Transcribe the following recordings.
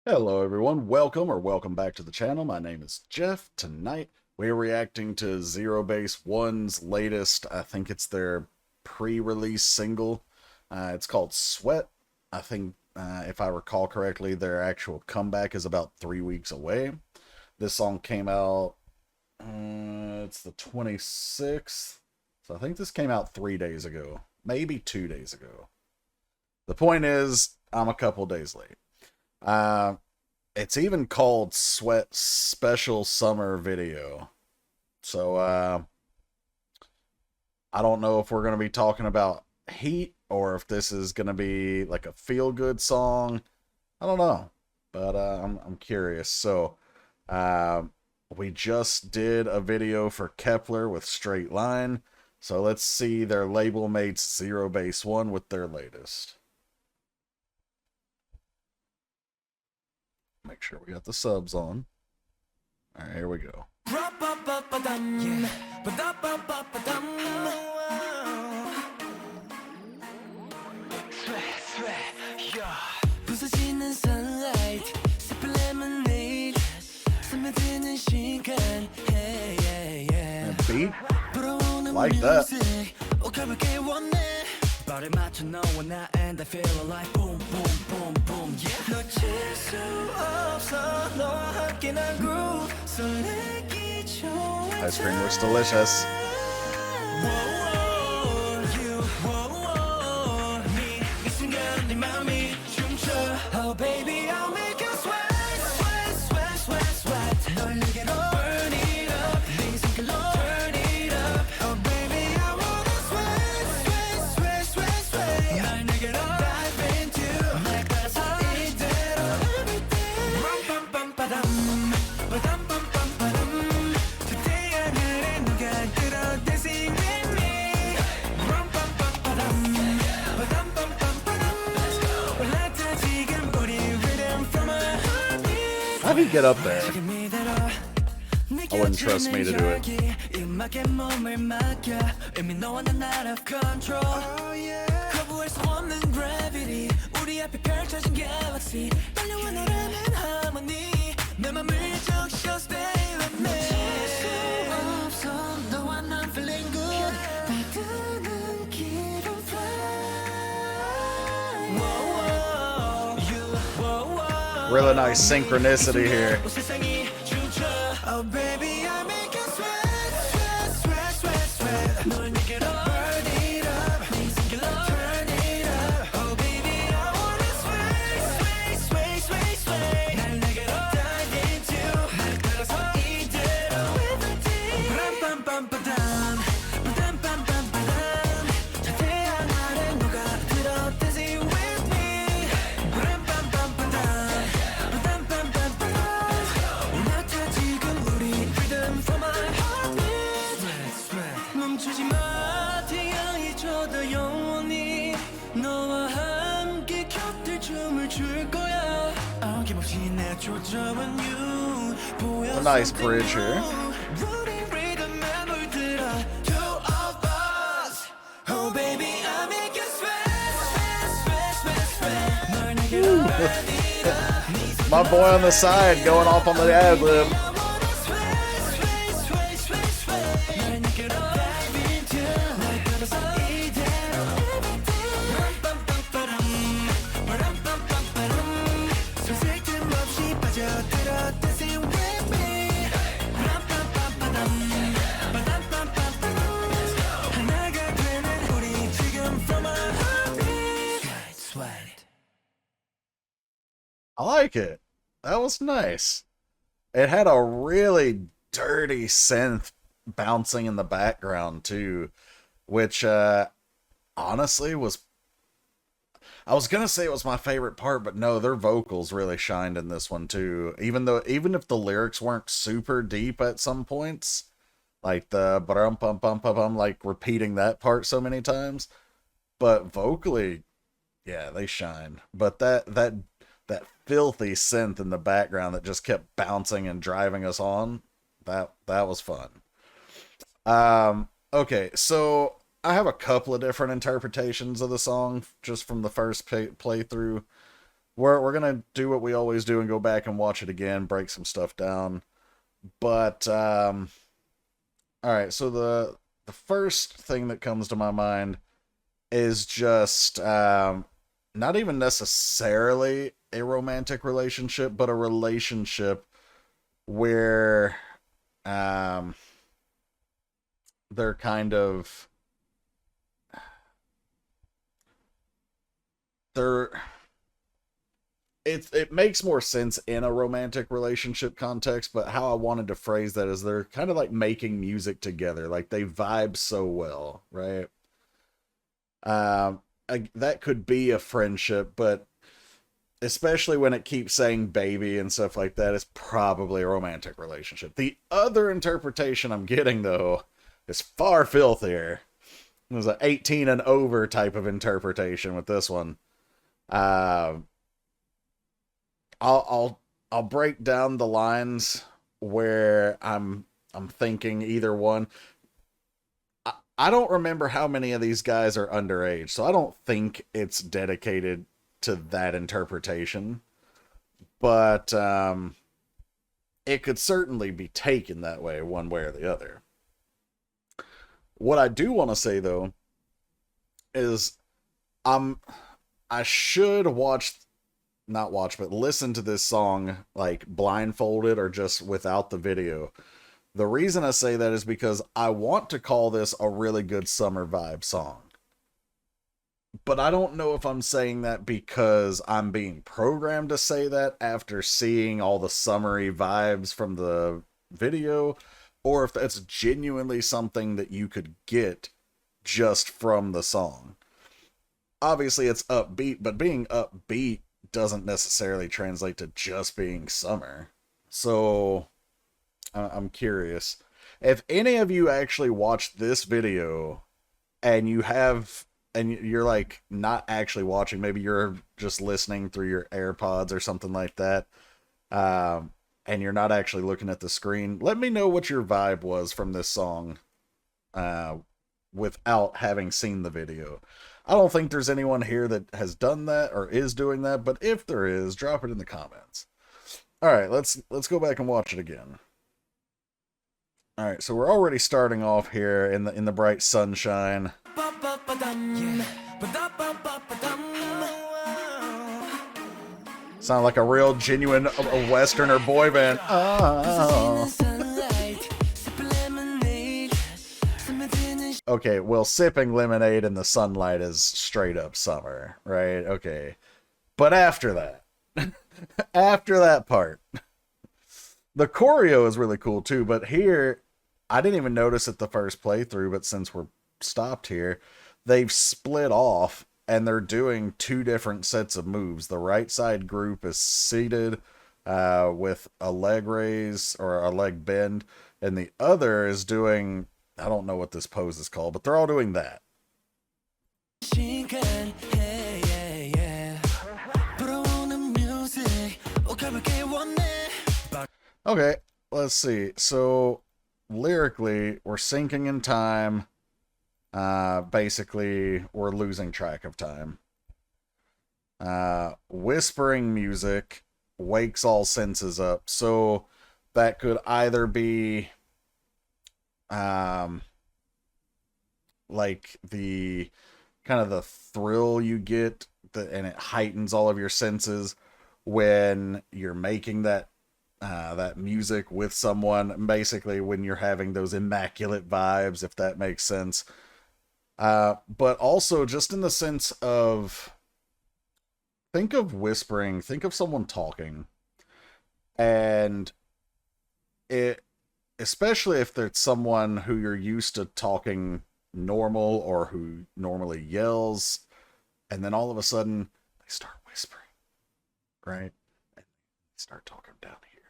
Hello everyone, welcome back to the channel. My name is Jeff. Tonight we're reacting to ZEROBASEONE's latest, I think it's their pre-release single. It's called Sweat. I think, if I recall correctly, their actual comeback is about 3 weeks away. This song came out, it's the 26th, so I think this came out 3 days ago, maybe 2 days ago. The point is, I'm a couple days late. It's even called Sweat Special Summer Video. So, I don't know if we're going to be talking about Heat or if this is going to be like a feel-good song. I don't know, but I'm curious. So, we just did a video for Kepler with Straight Line. So let's see their label mates ZEROBASEONE with their latest. Make sure we got the subs on. All right, here we go. And beat? Like that. 발에 맞춰 너와 나 and I feel like boom boom boom boom yeah 놓칠 수 없어 너와 함께 난 groove 설레기 좋은 ice cream looks delicious. 이 순간 네 맘이 춤춰 oh baby I'll make you sweat sweat sweat sweat sweat 널 내게로 burn it up 네 손길로 turn it up oh baby I wanna sweat sweat sweat sweat sweat 날 내게로 dive into 날 따라서 이대로 everything 빰빰빰빠담 빠담빰빰빠담 today 하늘에 누가 들어 dancing with me 빰빰빰빠담 빠담빰빰빠담 올라타 지금 우리 rhythm from our heartbeat. How do you get up there? I wouldn't trust me to do it. Really nice synchronicity here. Oh baby, I make you sweat, sweat, sweat, sweat, sweat. 널 내게로 burn it up, 네 손길로 turn it up. Oh baby, I wanna sway, sway, sway, sway, sway. 날 내게로 dive into, 날 따라서 이대로 everything. 빰빰빰빠담, 빠담빰빰빠담. 저 태양 아래 누가 들어 dancing with me. 빰빰빰빠담, 빠담빰빰빠담. 올라타 지금 우리 rhythm from my heartbeat. Sweat, sweat. 멈추지 마 태양이 져도 영원히 너와 함께 곁들 춤을 출 거야. 어김없이 내 초점은 you. A nice bridge here. 우리 rhythm에 물들어 two of us. Oh baby I make you sweat, sweat, sweat, sweat, sweat. 널 내게로 burn it up. My boy on the side going off on the ad lib. I like it. That was nice. It had a really dirty synth bouncing in the background too, which honestly was, I was gonna say it was my favorite part, but no, their vocals really shined in this one too. Even if the lyrics weren't super deep at some points, like the bum bum bum bum bum, like repeating that part so many times, but vocally, yeah, they shine. But that filthy synth in the background that just kept bouncing and driving us on, that was fun. Okay, so I have a couple of different interpretations of the song just from the first playthrough. we're gonna do what we always do and go back and watch it again, break some stuff down. But all right, so the first thing that comes to my mind is just not even necessarily a romantic relationship, but a relationship where they're kind of they're it makes more sense in a romantic relationship context, but how I wanted to phrase that is they're kind of like making music together, like they vibe so well, right? That could be a friendship, but especially when it keeps saying baby and stuff like that, it's probably a romantic relationship. The other interpretation I'm getting, though, is far filthier. It was an 18 and over type of interpretation with this one. Uh, I'll break down the lines where I'm thinking either one. I don't remember how many of these guys are underage, so I don't think it's dedicated to that interpretation. But it could certainly be taken that way, one way or the other. What I do want to say though is I'm I should watch not watch but listen to this song like blindfolded or just without the video. The reason I say that is because I want to call this a really good summer vibe song. But I don't know if I'm saying that because I'm being programmed to say that after seeing all the summery vibes from the video, or if that's genuinely something that you could get just from the song. Obviously, it's upbeat, but being upbeat doesn't necessarily translate to just being summer. So, I'm curious. If any of you actually watched this video and you're like not actually watching, maybe you're just listening through your AirPods or something like that, and you're not actually looking at the screen, let me know what your vibe was from this song without having seen the video. I don't think there's anyone here that has done that or is doing that, but if there is, drop it in the comments. All right, let's go back and watch it again. All right, so we're already starting off here in the bright sunshine. Sound like a real genuine Westerner boy band. Oh. Okay, well, sipping lemonade in the sunlight is straight up summer, right? Okay. But after that, after that part, the choreo is really cool too, but here, I didn't even notice it the first playthrough, but since we're stopped here, they've split off and they're doing two different sets of moves. The right side group is seated with a leg raise or a leg bend, and the other is doing, I don't know what this pose is called, but they're all doing that. Okay, let's see. So, lyrically, we're sinking in time. Basically, we're losing track of time. Whispering music wakes all senses up. So, that could either be like the kind of the thrill you get and it heightens all of your senses when you're making that music with someone, basically when you're having those immaculate vibes, if that makes sense. But also just in the sense of, think of whispering, think of someone talking, and it, especially if there's someone who you're used to talking normal or who normally yells, and then all of a sudden they start whispering, right? And they start talking down here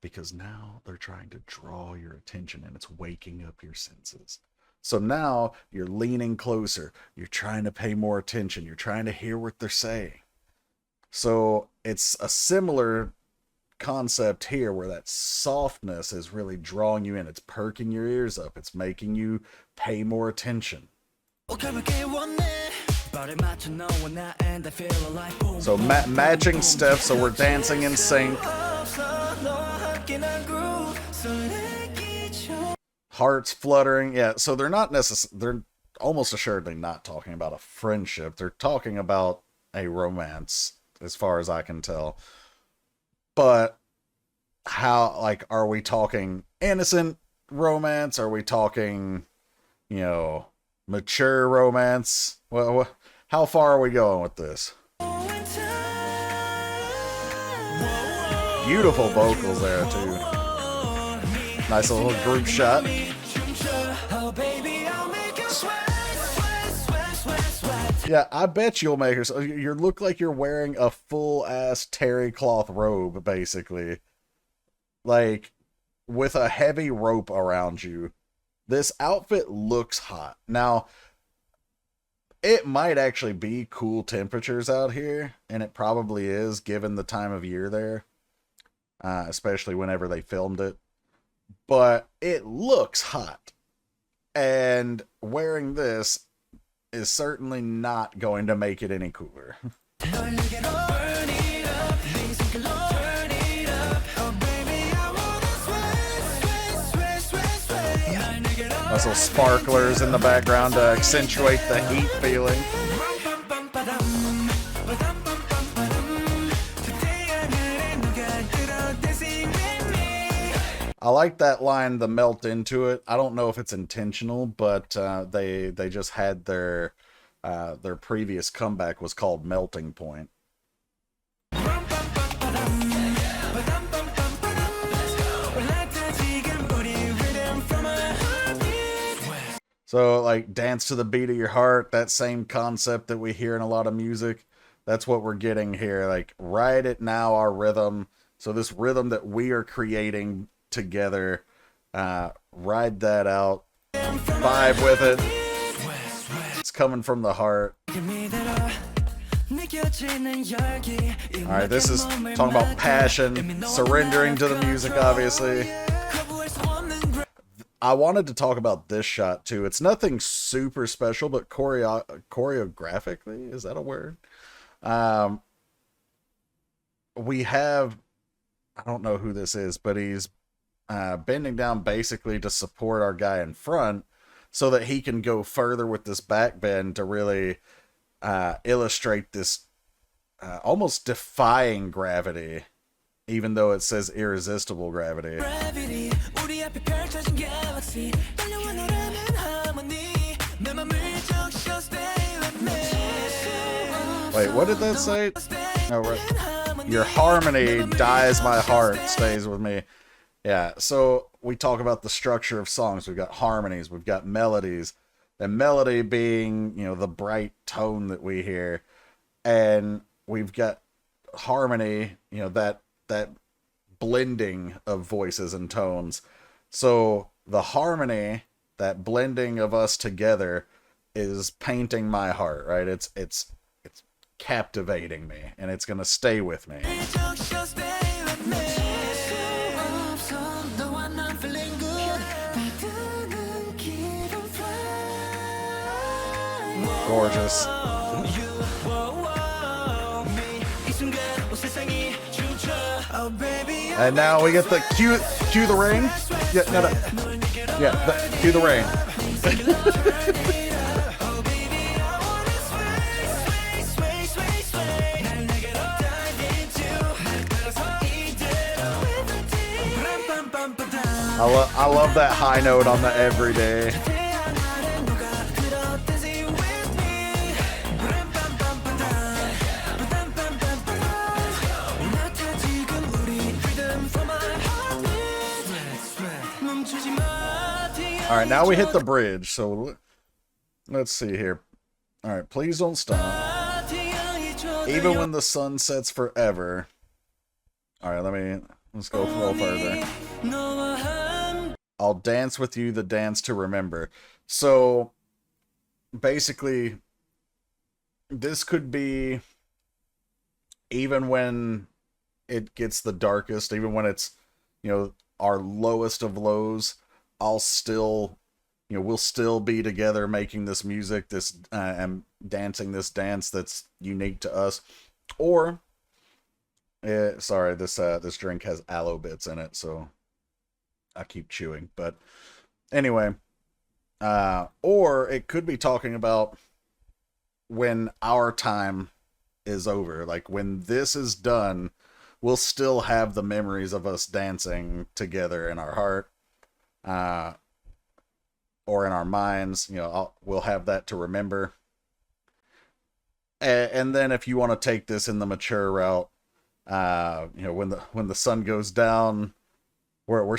because now they're trying to draw your attention and it's waking up your senses. So now you're leaning closer, you're trying to pay more attention, you're trying to hear what they're saying. So it's a similar concept here where that softness is really drawing you in. It's perking your ears up. It's making you pay more attention. So matching steps, so we're dancing in sync. Hearts fluttering. Yeah, so they're not necessarily, they're almost assuredly not talking about a friendship. They're talking about a romance, as far as I can tell. But how, like, are we talking innocent romance? Are we talking, you know, mature romance? Well, how far are we going with this? Beautiful vocals there, too. Nice little group shot. Yeah, I bet you'll make her. You look like you're wearing a full-ass terry cloth robe, basically. Like, with a heavy rope around you. This outfit looks hot. Now, it might actually be cool temperatures out here, and it probably is, given the time of year there. Especially whenever they filmed it. But it looks hot. And wearing this is certainly not going to make it any cooler. Nice little sparklers in the background to accentuate the heat feeling. I like that line, the melt into it. I don't know if it's intentional, but they just had their previous comeback was called Melting Point. So, like, dance to the beat of your heart, that same concept that we hear in a lot of music, that's what we're getting here. Like, ride it now, our rhythm. So this rhythm that we are creating together, ride that out, vibe with it. It's coming from the heart. Alright, this is talking about passion, surrendering to the music, obviously. I wanted to talk about this shot too. It's nothing super special, but choreographically, is that a word? We have, I don't know who this is, but he's bending down basically to support our guy in front so that he can go further with this back bend to really illustrate this almost defying gravity, even though it says irresistible gravity. Wait, what did that say? No, your harmony dyes my heart, stays with me. Yeah, so we talk about the structure of songs. We've got harmonies, we've got melodies. The melody being, you know, the bright tone that we hear. And we've got harmony, you know, that blending of voices and tones. So the harmony, that blending of us together, is painting my heart, right? It's captivating me, and it's gonna stay with me. Gorgeous. And now we get the cue the rain. Yeah, no. Yeah, cue the rain. I love that high note on the everyday. All right, now we hit the bridge. So let's see here. All right, please don't stop. Even when the sun sets forever. All right, let's go a little further. I'll dance with you, the dance to remember. So basically, this could be even when it gets the darkest, even when it's, you know, our lowest of lows, I'll still, we'll still be together making this music, this and dancing this dance that's unique to us. Or, sorry, this drink has aloe bits in it, so I keep chewing. But anyway, or it could be talking about when our time is over. Like, when this is done, we'll still have the memories of us dancing together in our heart, or in our minds. We'll have that to remember. And then if you want to take this in the mature route, when the sun goes down, we're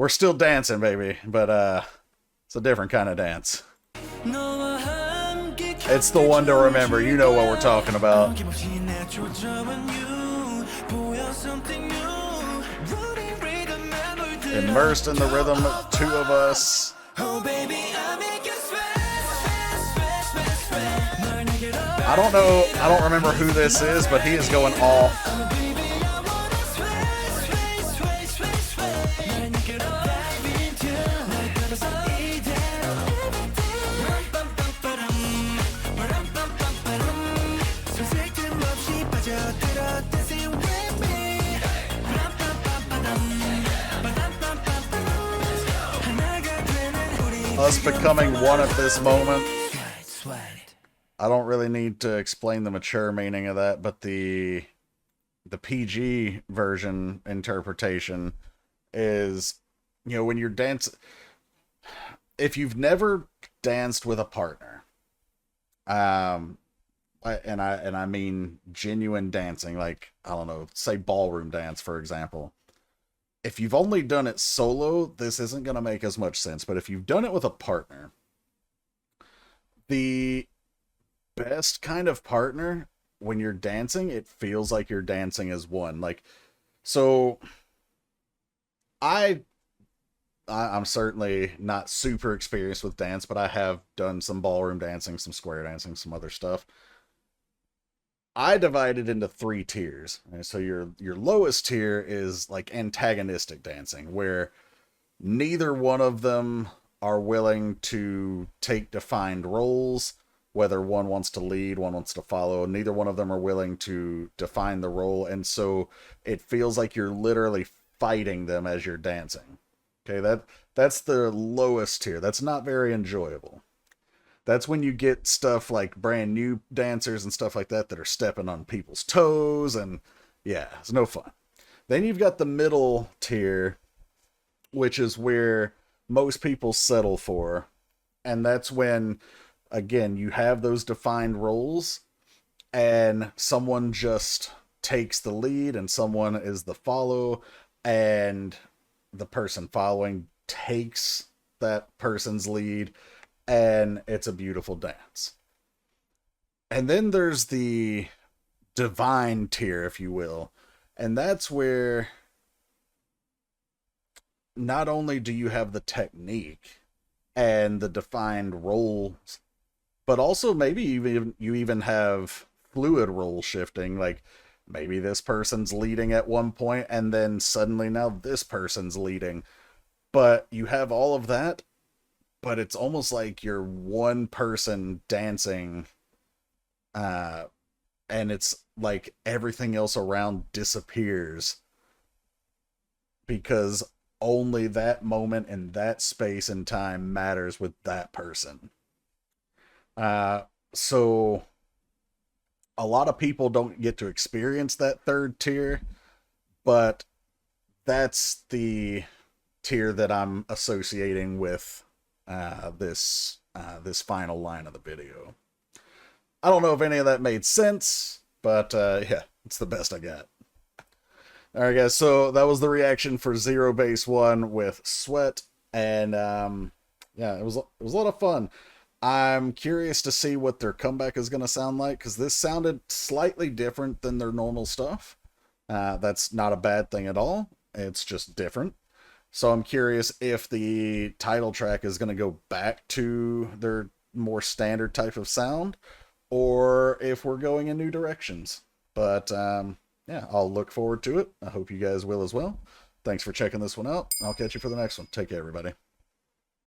still dancing, baby, but it's a different kind of dance. It's the one to remember. You know what we're talking about. Immersed in the rhythm, two of us. I don't remember who this is, but he is going off. Us becoming one at this moment. I don't really need to explain the mature meaning of that, but the PG version interpretation is, when you're dancing, if you've never danced with a partner, and I mean genuine dancing, like, I don't know, say ballroom dance, for example. If you've only done it solo, this isn't going to make as much sense. But if you've done it with a partner, the best kind of partner, when you're dancing, it feels like you're dancing as one. Like, so I'm certainly not super experienced with dance, but I have done some ballroom dancing, some square dancing, some other stuff. I divide it into 3 tiers. And so your lowest tier is like antagonistic dancing, where neither one of them are willing to take defined roles, whether one wants to lead, one wants to follow. Neither one of them are willing to define the role, and so it feels like you're literally fighting them as you're dancing. Okay, that's the lowest tier. That's not very enjoyable. That's when you get stuff like brand new dancers and stuff like that are stepping on people's toes, and yeah, it's no fun. Then you've got the middle tier, which is where most people settle for, and that's when, again, you have those defined roles, and someone just takes the lead, and someone is the follow, and the person following takes that person's lead, and it's a beautiful dance. And then there's the divine tier, if you will, and that's where not only do you have the technique and the defined roles, but also maybe you even have fluid role shifting. Like, maybe this person's leading at one point, and then suddenly now this person's leading. But you have all of that, but it's almost like you're one person dancing, and it's like everything else around disappears, because only that moment and that space and time matters with that person. So a lot of people don't get to experience that third tier, but that's the tier that I'm associating with this final line of the video. I don't know if any of that made sense, but yeah, it's the best I got. Alright guys, so that was the reaction for ZEROBASEONE with Sweat, and yeah, it was a lot of fun. I'm curious to see what their comeback is going to sound like, because this sounded slightly different than their normal stuff. That's not a bad thing at all, it's just different. So I'm curious if the title track is going to go back to their more standard type of sound, or if we're going in new directions. But yeah, I'll look forward to it. I hope you guys will as well. Thanks for checking this one out. I'll catch you for the next one. Take care, everybody.